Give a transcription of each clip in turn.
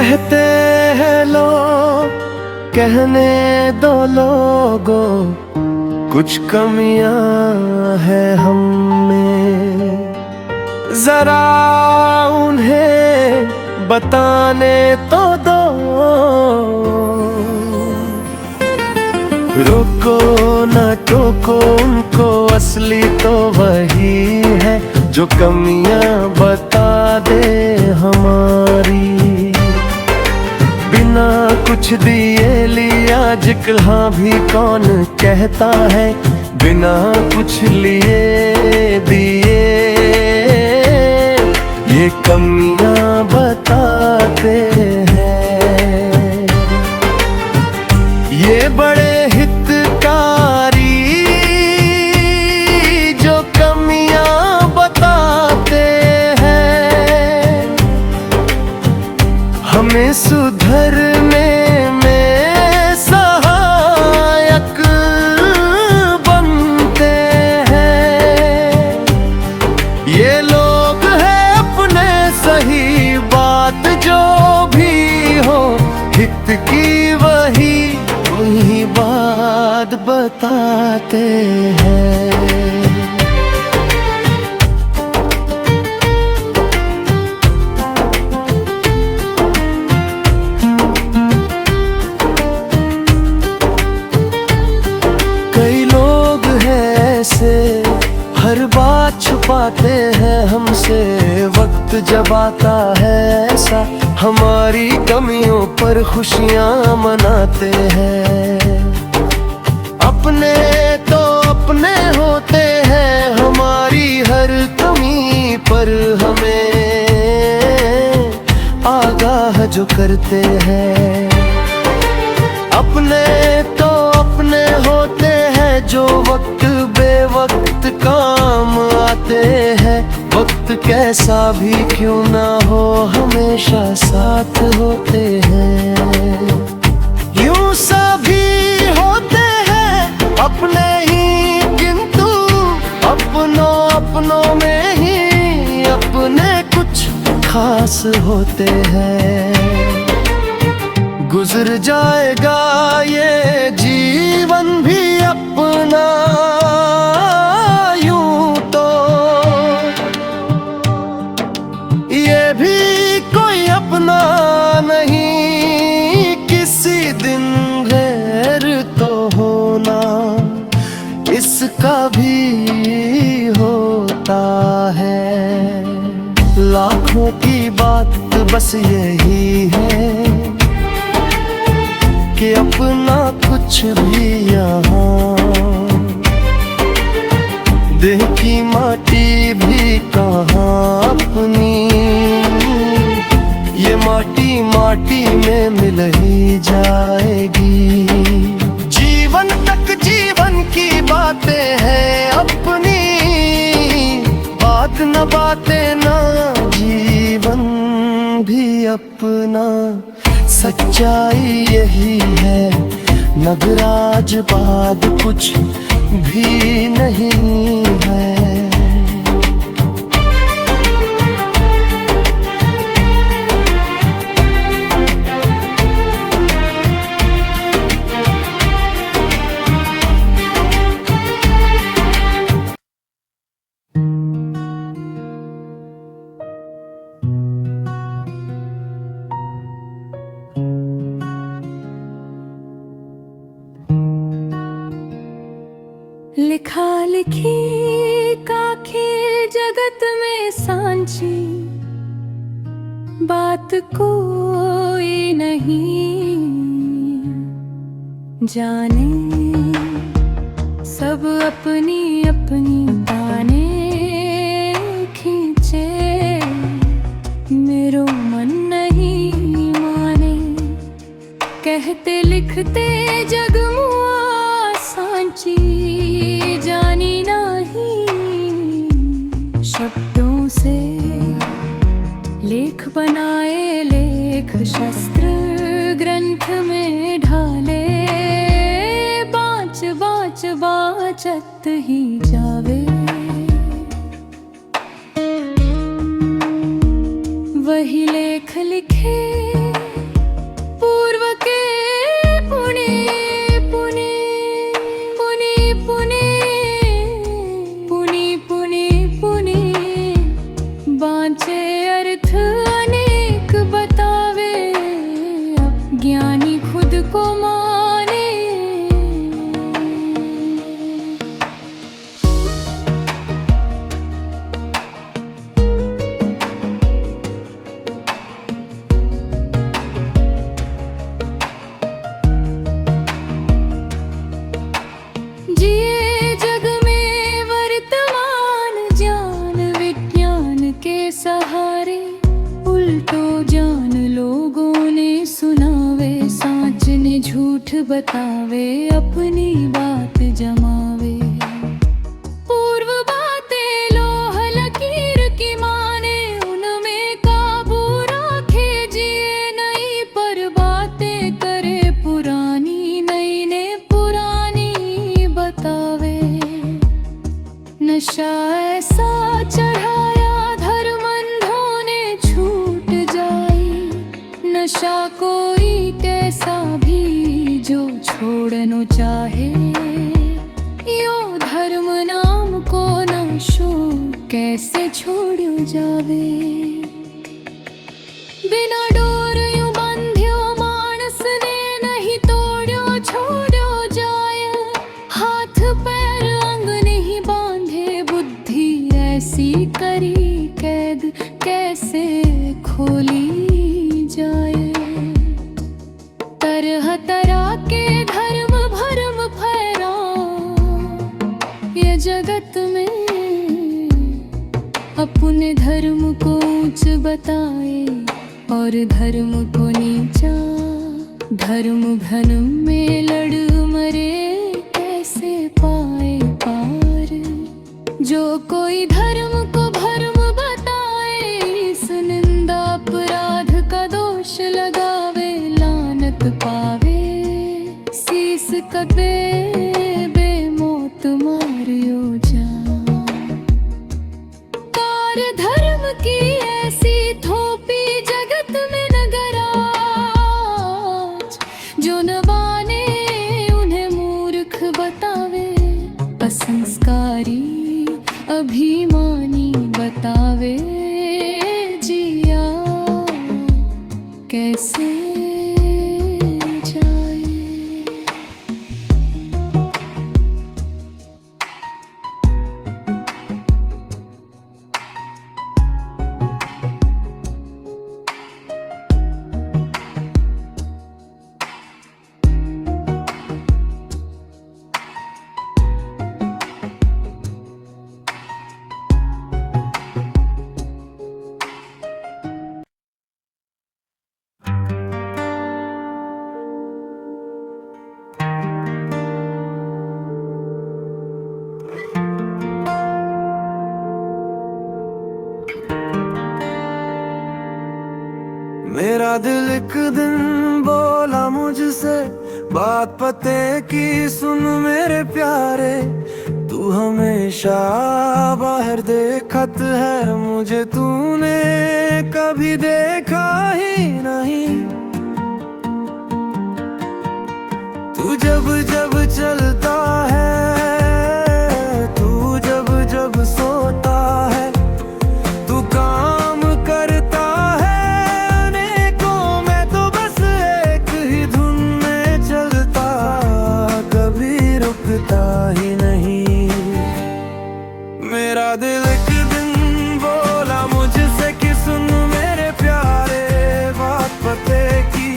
कहते हैं लोग, कहने दो लोगों, कुछ कमियां हैं हम में, जरा उन्हें बताने तो दो। रोको ना टोको उनको, असली तो वही है जो कमियां बता दे हमारी। बिना कुछ दिए लिया जिक्र भी कौन कहता है, बिना कुछ लिए दिए ये कमियां बताते हैं। ये बड़े हितकारी जो कमियां बताते हैं, हमें सुधरने में सहायक बनते हैं। ये लोग हैं अपने, सही बात जो भी हो हित की वही बात बताते हैं। कई लोग हैं ऐसे, हर बात छुपाते हैं हमसे, वक्त जब आता है ऐसा हमारी कमियों पर खुशियां मनाते हैं। अपने तो अपने होते हैं, हमारी हर कमी पर हमें आगाह जो करते हैं। अपने तो अपने होते हैं जो वक्त बेवक्त काम आते हैं। वक्त कैसा भी क्यों ना हो हमेशा साथ होते हैं। यूं सभी होते हैं अपने ही, किंतु अपनों में ही अपने कुछ खास होते हैं। गुजर जाएगा ये जीवन भी अपना यूं तो, ये भी कोई अपना नहीं, किसी दिन गैर तो होना इसका भी होता है। लाखों की बात बस यही है कि अपना कुछ भी यहाँ, देह की माटी भी कहाँ अपनी, ये माटी माटी में मिल ही जाएगी। जीवन तक जीवन की बातें हैं अपनी, बात न बातें ना जीवन भी अपना। सच्चाई यही है, नगराज बाद कुछ भी नहीं है। लिखा लिखी का खेल जगत में सांची, बात कोई नहीं जाने, सब अपनी अपनी ताने खींचे, मेरो मन नहीं माने। कहते लिखते जगमुआ सांची, जानी नहीं शब्दों से लेख बनाए, लेख शस्त्र ग्रंथ में ढाले, बाँच बाँच बाँचत ही जावे। वही लेख लिखे झूठ बतावे, अपनी बात जमावे। पूर्व बातें लोह लकीर की माने, उनमें काबू रखे जिए नहीं। पर बातें करे पुरानी, नई ने पुरानी बतावे। नशा ऐसा चढ़ाया धर्मंधों ने छूट जाई। नशा कोई कैसा भी जो छोड़नो चाहे, यो धर्म नाम को नशो कैसे छोड़ो जावे। बिना डोर यूं बांध्यो मानस ने नहीं तोड़ो छोड़ो जाए। हाथ पैर अंग नहीं बांधे, बुद्धि ऐसी करी कैद कैसे खोली जाए। तरह तरह के धर्म भरम फैला ये जगत में। अपने धर्म को ऊंच बताए और धर्म को नीचा। धर्म भ्रम में लड़ मरे, कैसे पाए पार। जो कोई धर्म को भरम बताए, इस निंदा अपराध का दोष लगावे। लानत पावे शीस कटे, बेमौत मारियो जा। कार धर्म की ऐसी थोपी जगत में नगराज। जो न माने उन्हें मूर्ख बतावे, असंस्कारी अभिमानी बतावे। जिया कैसे जाए। मेरा दिल एक दिन बोला मुझसे, बात पते की सुन मेरे प्यारे। तू हमेशा बाहर देखत है, मुझे तूने कभी देखा ही नहीं। तू जब जब चलता है, तू जब जब सोता है, तू काम करता है अनेकों, मैं तो बस एक ही धुन में चलता, कभी रुकता ही नहीं। मेरा दिल एक दिन बोला मुझसे कि सुन मेरे प्यारे, बात पते की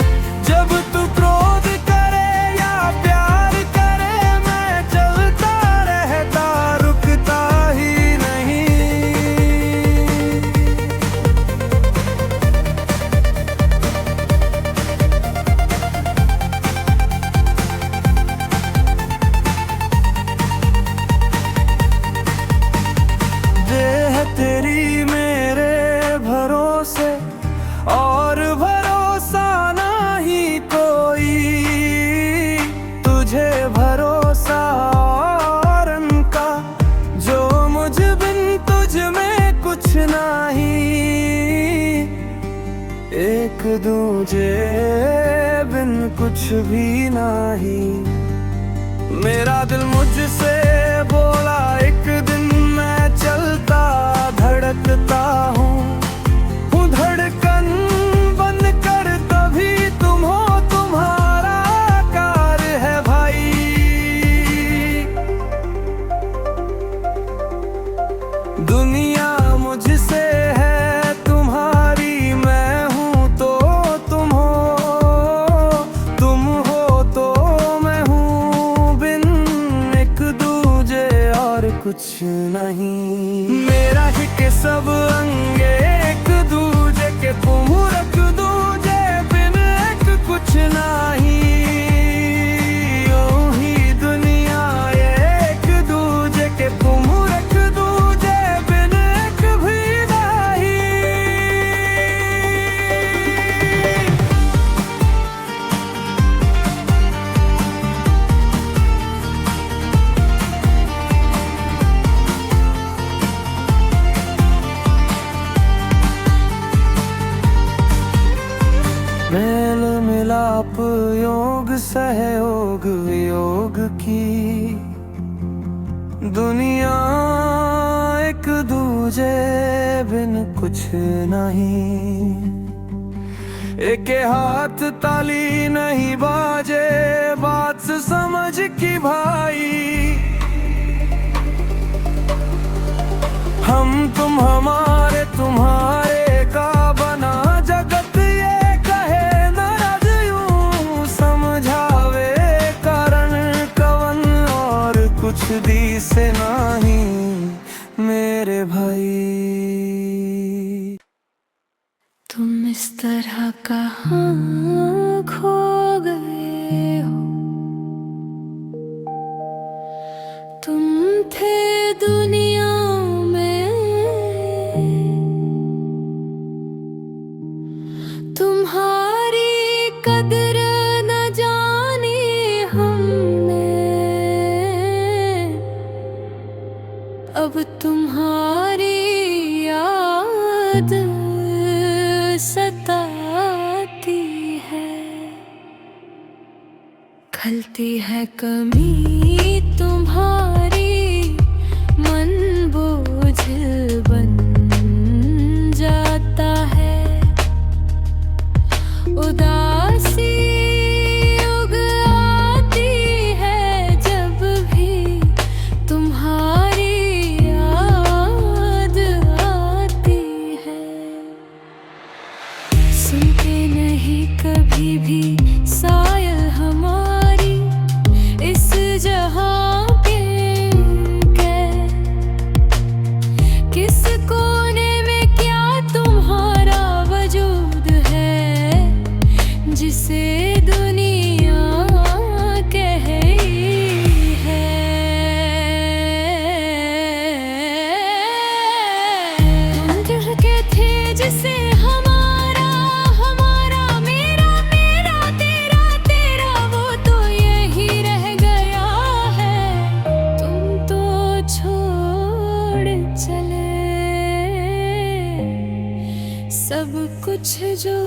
जब तू क्रोध करे या प्यार करे, मैं चलता रहता, रुकता ही नहीं। देह तेरी मेरे भरोसे, और भरोसा नहीं कोई। तुझे भरोसा और उनका, जो मुझ बिन तुझ में कुछ नहीं। एक दूजे बिन कुछ भी नहीं। मेरा दिल मुझसे बोला एक दिन, मैं चलता धड़कता हूँ धड़कन बन कर, तभी तुम हो, तुम्हारा कार है भाई। दुनिया मुझसे है तुम्हारी, मैं हूँ तो तुम हो, तुम हो तो मैं हूँ। बिन एक दूजे और कुछ नहीं। मेरा ही के सब अंगे एक दूजे के, तुम रख दूजे बिन एक कुछ नहीं। योग वियोग की दुनिया एक दूजे बिन कुछ नहीं। एक हाथ ताली नहीं बाजे बात से समझ की भाई। हम तुम हमारे तुम्हारे का बना जगत ये कहे नाराज यूं समझावे कारण कवन और कुछ दी से नहीं मेरे भाई। तुम इस तरह कहाँ खो गए हो, तुम थे दुनिया में, तुम्हारी कदर न जानी हमने, अब तुम्हारी याद सताती है। खलती है कमी तुम्हारी, मन बोझिल बन जाता है। उदासी उग आती है जब भी तुम्हारी याद आती है। सुनते नहीं कभी भी सायल हमारी इस जहां के किस कोने में क्या तुम्हारा वजूद है जिसे दुनिया कह रही है। तुम दिल के थे जिसे सब कुछ जो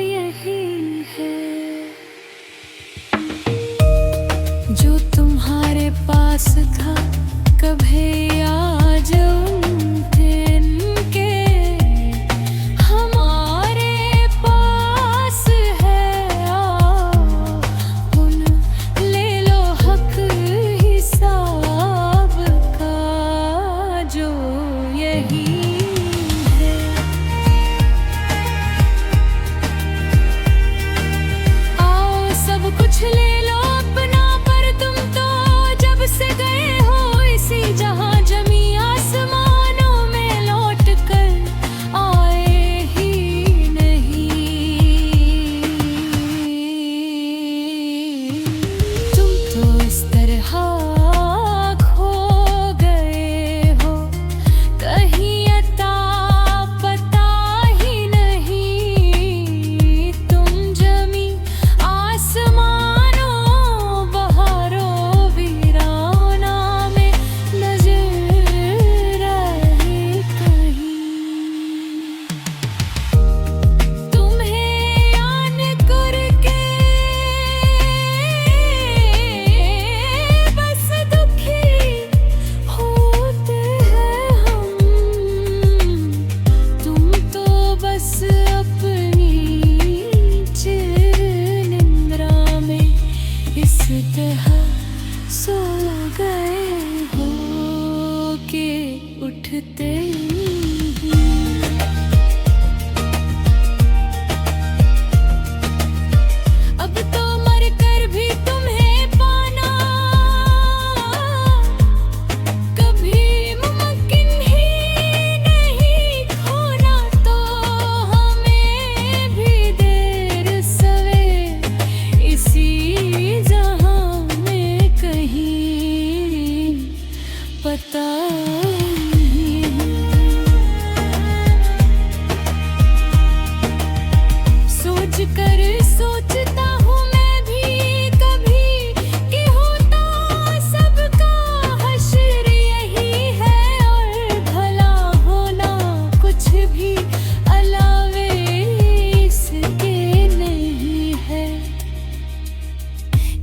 यही है, जो तुम्हारे पास था कभी आज उन दिन के हमारे पास है। उन ले लो हक हिसाब का जो यही। कुछ ले लो अपना पर तुम तो जब से गए हो इसी जहां जमी आसमां।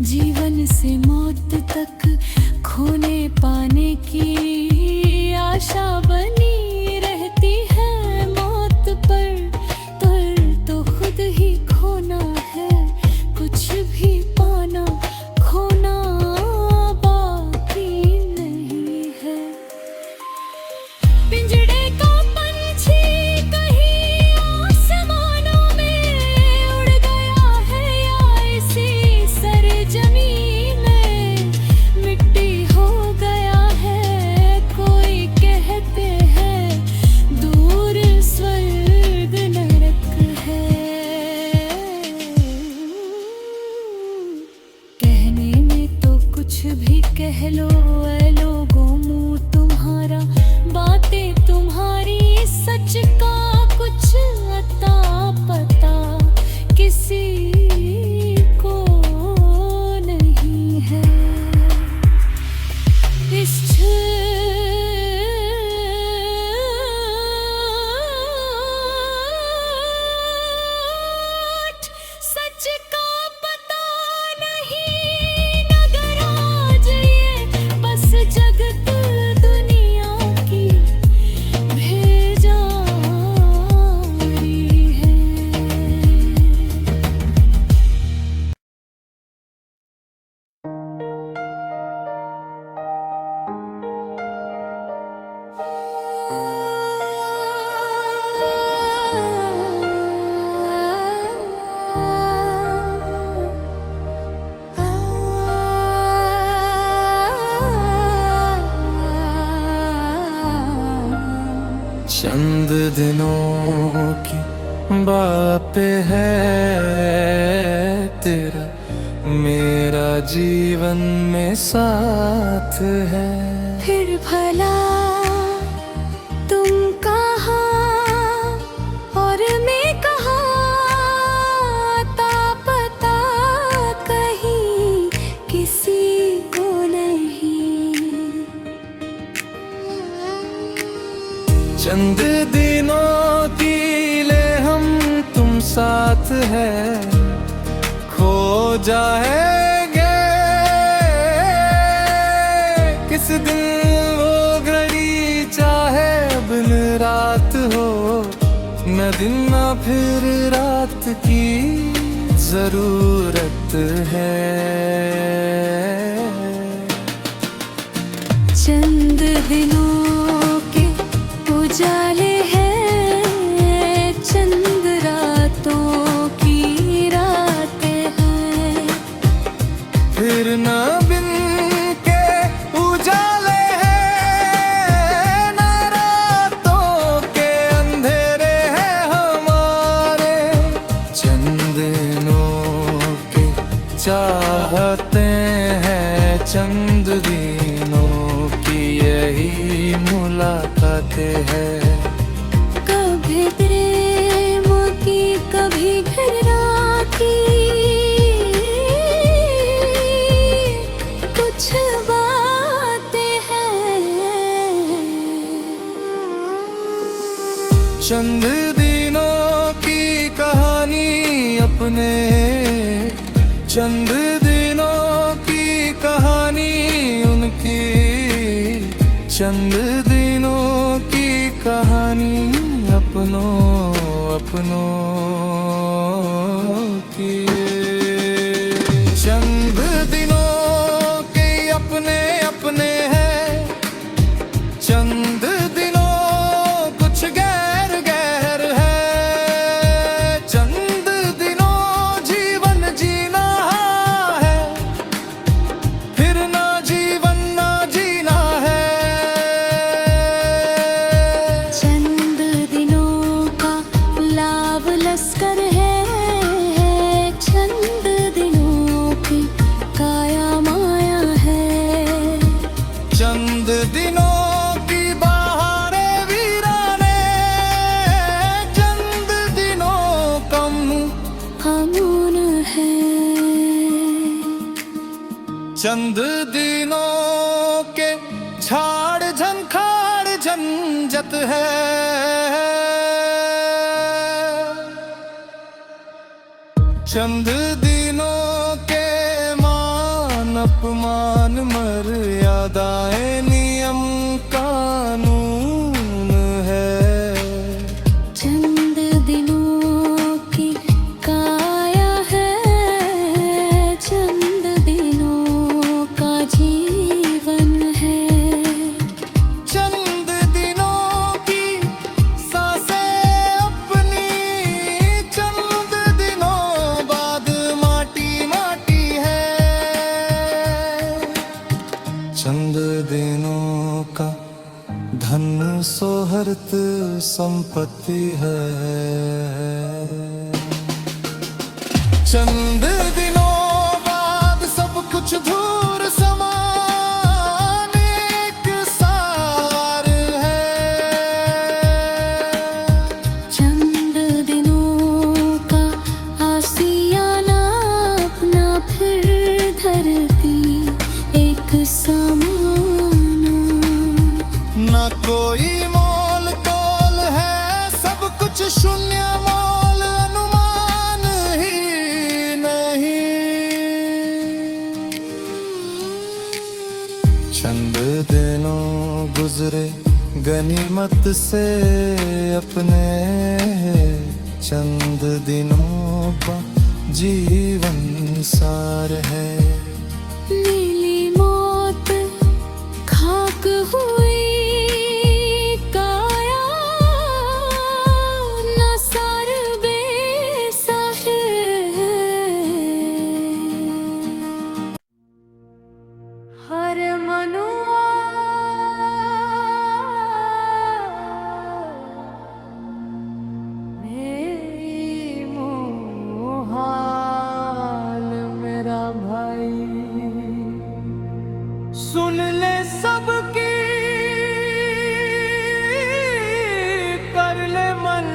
जीवन से मौत तक खोने पाने की आशा बनी रहती है मौत पर तो खुद ही खोना है, कुछ भी पाना खोना बाकी नहीं है। पिंजड़े का पंछी कहीं आसमानों में उड़ गया है या इसी सरजमीं में मिट्टी हो गया है। कोई कहते हैं दूर स्वर्ग नरक है। कहने में तो कुछ भी कह लो ऐ लोगों, मुंह तुम्हारा बातें तुम्हारी, सच का कुछ अता पता किसी को नहीं है। इस सच का पता नहीं नगर आज ये बस जगत दुनिया की भेजारी है। चंद दिनों की बात है तेरा मेरा जीवन में साथ है। फिर भला तुम कहाँ और मैं कहाँ, अता पता कहीं किसी को नहीं। चंद दिनों की ले हम तुम साथ है, खो जाएंगे किस दिन वो घड़ी चाहे बिन रात हो, न दिन न फिर रात की जरूरत है। चंद दिनों के उजाले हैं, चंद रातों की रातें हैं। फिर न बिन के उजाले हैं, न रातों के अंधेरे हैं हमारे। चंद दिनों के चाहते हैं, चंद दिनों की यही मुलाकातें हैं। कभी प्रेम की कभी घृणा की, कुछ बातें हैं। चंद दिनों की कहानी अपने, चंद दिनों की कहानी उनकी, चंद दिनों की कहानी अपनों की। चंद दिनों के अपने अपने हैं, चंद दिनों कुछ गैर गैर है। चंद दिनों जीवन जीना है, फिर ना जीवन ना जीना है। चंद दिनों का लाभ लश्कर है, चंद दिनों की काया माया है। चंद दिनों की बहारे वीराने, चंद दिनों कम अमून है। चंद दिनों के झाड़ झंखाड़ झंझट है। चंद दिनों के माँ अपमान मर्यादाएं नियम कानून है। चंद दिनों की काया है, चंद दिनों का जीवन है। चंद दिनों की सांसें अपनी, चंद दिनों बाद माटी माटी है। चंद दिनों का धन सोहर्त संपत्ति है। चंद दिनों बाद सब कुछ धूर समान एक सार है। चंद दिनों का आसियाना अपना, फिर धरती एक समाना। ना कोई मोल तोल है, सब कुछ शून्य मोल, अनुमान ही नहीं। चंद दिनों गुजरे गनीमत से अपने, चंद दिनों का जीवन सार है। नीली मौत खाक हुई काया, न सर बेसा है। हर मनुआ मेरी मोहाल मेरा भाई। सुन ले सबकी, कर ले मन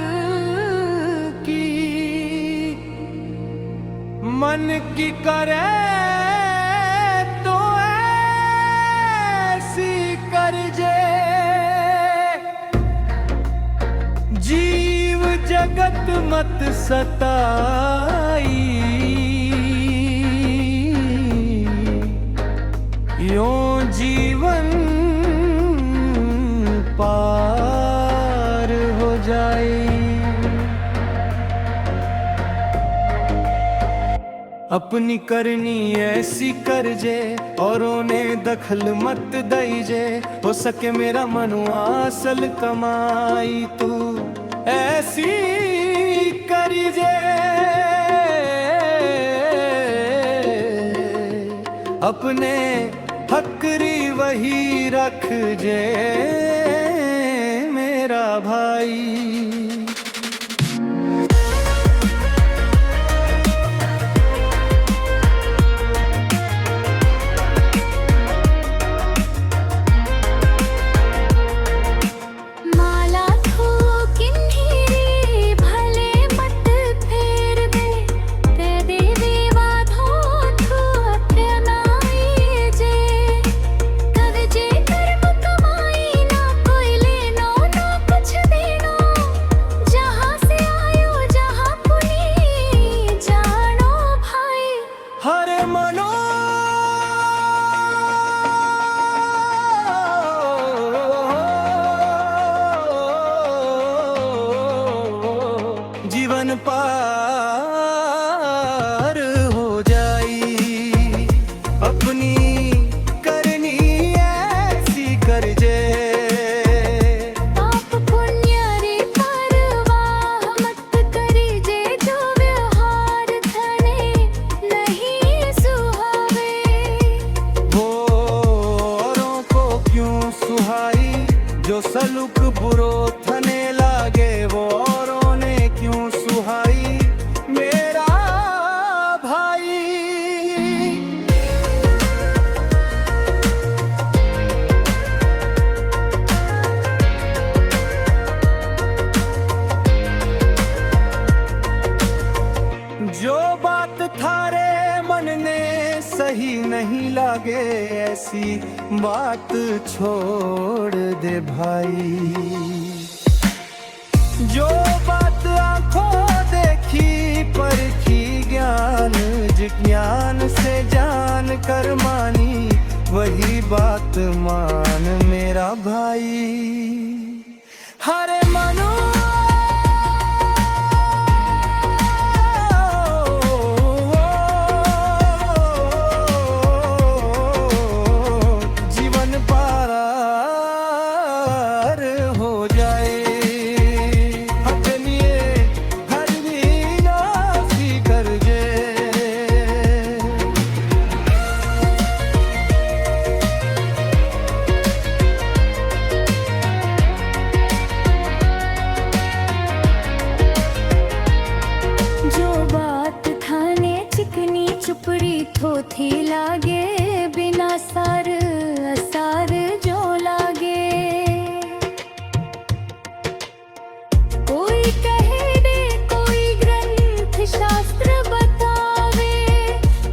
की, मन की करे तो ऐसी कर जे। जीव जगत मत सताई, यों जीवन पार हो जाए। अपनी करनी ऐसी कर जे, औरों ने दखल मत दईजे। हो सके मेरा मनुआ असल कमाई तू ऐसी करी जे। अपने हकरी वही रख जे मेरा भाई। माला ठोकिन्हीं भले मत फेर दे, ते देवी वाधो थू अपनाई जे। कर जे कर्म कमाई, ना कोई लेनो ना कुछ देनो। जहाँ से आयो जहाँ पुनी जानो भाई। हर मनो जीवन पार हो जाई। अपनी करनी ऐसी कर जे। पाप पुण्य री परवाह मत करी जे, जो व्यवहार थने नहीं सुहावे। वो औरों को क्यों सुहाई, जो सलूक बुरो थने लागे। वो औरों ने क्यों सुहाई मेरा भाई। जो बात थारे मन ने सही नहीं लागे, ऐसी बात छोड़ दे भाई। जो बात आंखों देखी परखी ज्ञान ज्ञान, जिज्ञान से जान कर मानी, वही बात मान मेरा भाई। हरे मनो जीवन पार हो जाए, अपनिए हर सी कर जे। जो बात थाने चिकनी चुपड़ी थोथी लागे, बिना सार असार जो लागे। कोई कहे दे कोई ग्रंथ शास्त्र बतावे,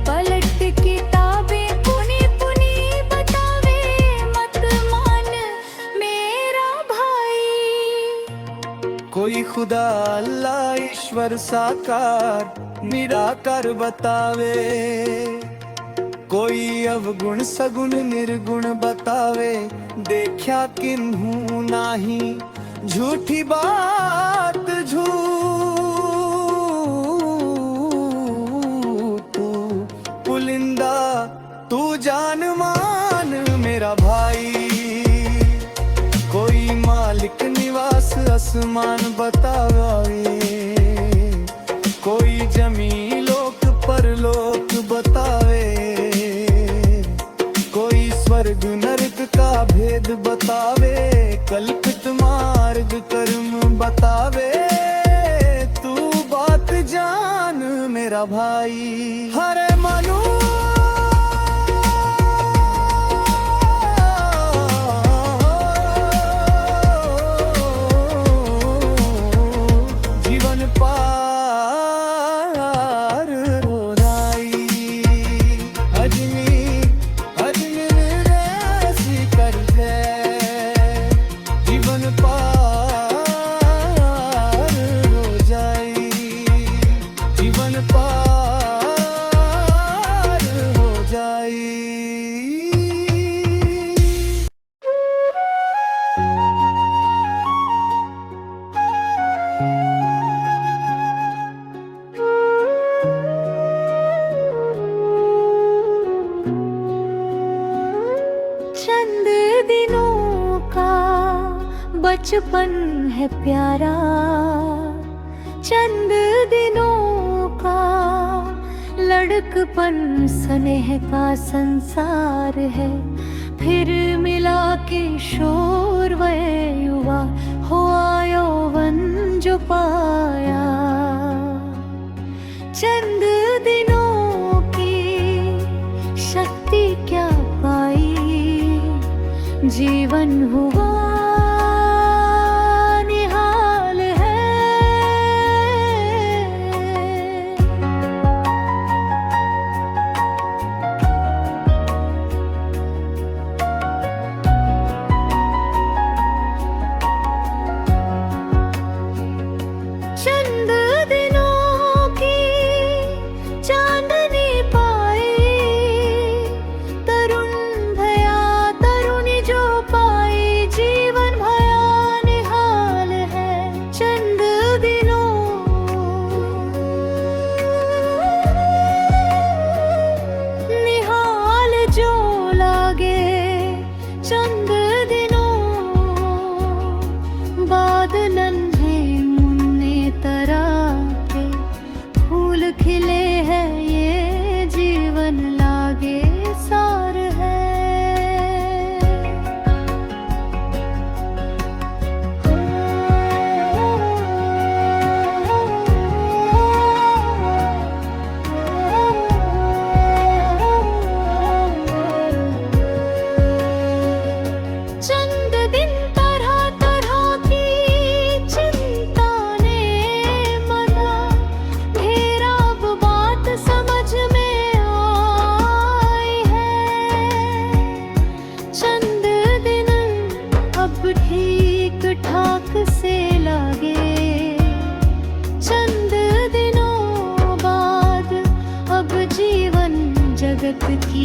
पलट किताबें पुनी पुनी बतावे, मत मान मेरा भाई। कोई खुदा अल्लाह ईश्वर साकार निराकार बतावे, कोई अवगुण सगुण निर्गुण बतावे, देखा किन्हू नाही झूठी बात झूठ। पुलिंदा तू जान मान मेरा भाई, कोई मालिक निवास आसमान बतावे, कोई जमी लोक परलोक बतावे, कोई स्वर्ग नरक का भेद बतावे, कल्पित मार्ग कर्म बतावे। तू बात जान मेरा भाई। हरे मनु जीवन पार हो जाई, अजनी अजनी ऐसी कर दे, जीवन पार हो जाई, जीवन पार हो जाई। चंद दिनों का बचपन है प्यारा, चंद दिनों का लड़कपन स्नेह का संसार है, फिर मिला किशोर वह युवा हुआ यौवन जो पाया। चंद दिनों की शक्ति क्या पाई, जीवन हुआ निहाल है। चंद दिनों की चांदनी पाई, तरुण भया तरुणी जो पाई, जीवन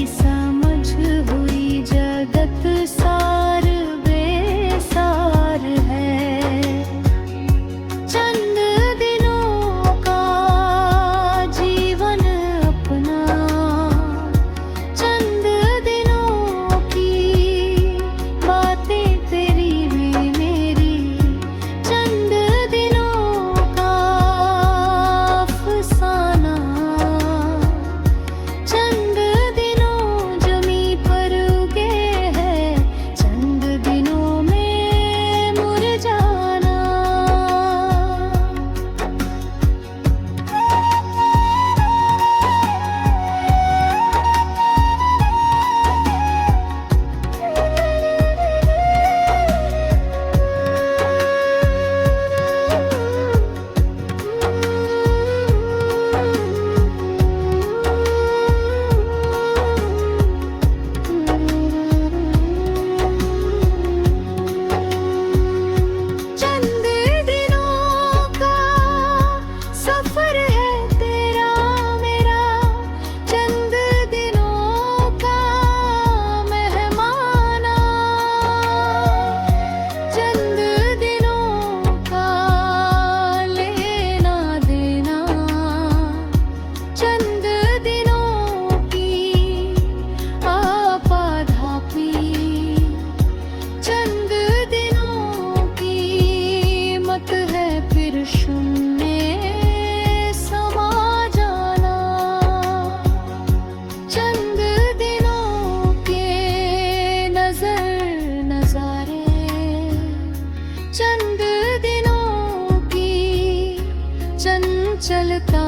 समझ हुई जगत सार बेसार है। चंद दिनों का जीवन अपना, चंद दिनों की बातें तेरी में मेरी, चंद दिनों का अफसाना, चंद दिनों जमी पर उगे हैं, चंद दिनों में मुरझाना। चंद दिनों का सफर है तेरा मेरा, चंद दिनों का मेहमाना, चंद दिनों का लेना देना, चंद दिनों की आपाधापी, चंद दिनों की मत है फिर शून्य समा जाना। चंद दिनों के नजर नजारे, चंद दिनों की चंचलता